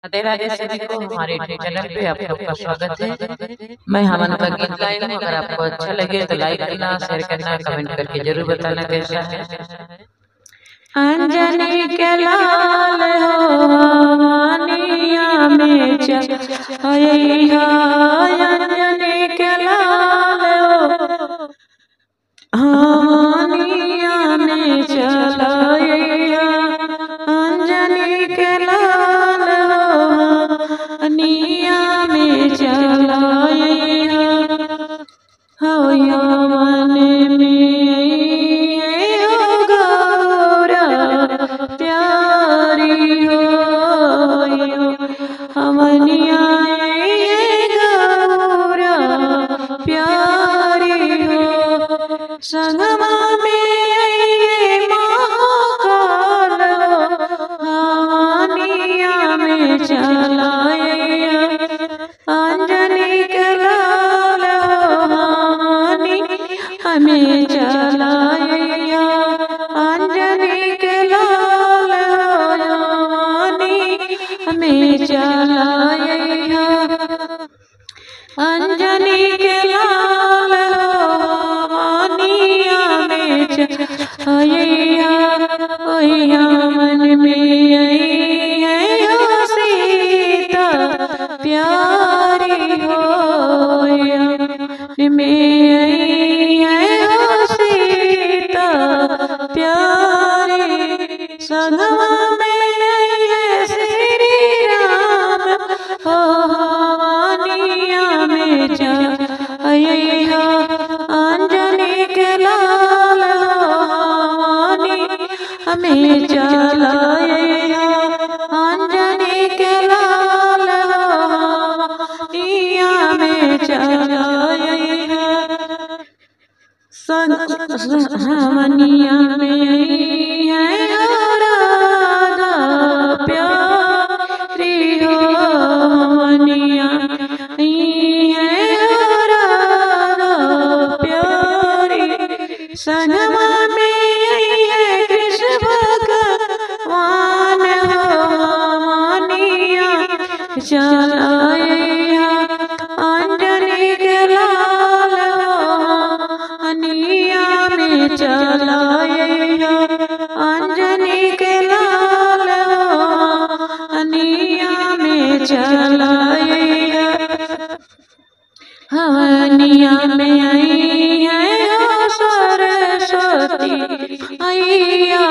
राधे राधे सभी को हमारे यूट्यूब चैनल पे आप लोग का स्वागत है। मैं हमन का गीत लाई हूँ। अगर आपको अच्छा लगे तो लाइक करना, शेयर करना, कमेंट करके जरूर बताना कैसा है। अंजनी के लाल होनिया में चैया, अंजनी के लाल होनिया में चलाया, अंजनी के लाल होनिया में चलाया, हो यमन में हो गौरा प्यारी हो, हमनिया गौरा प्यारी हो, संगमा में महाकाल हानिया में चलाया, अंजनी के लाल हानि हमें चलाया, अंजनी के लाल हानि हमें चलाया, अंजनी के लाल हानिया में चलाया, मन में आई है सीता प्यारी हो, में आई है सीता प्यारी, संगमा में है श्री राम हो, हानिया में चलाया, अंजनी के लाल हानि हमें चलाया, अंजनी के लाल हानिया में चलाया, हमनिया में है राधा प्यारी हो, हमनिया है राधा प्यारी, संगमा में है कृष्ण भगवान हो, हमनिया चलाया, अंजनी के लाल हानिया में चलाया, अंजनी के लाल हानिया में चलाया, हवनिया में आई है सरस्वती, मैया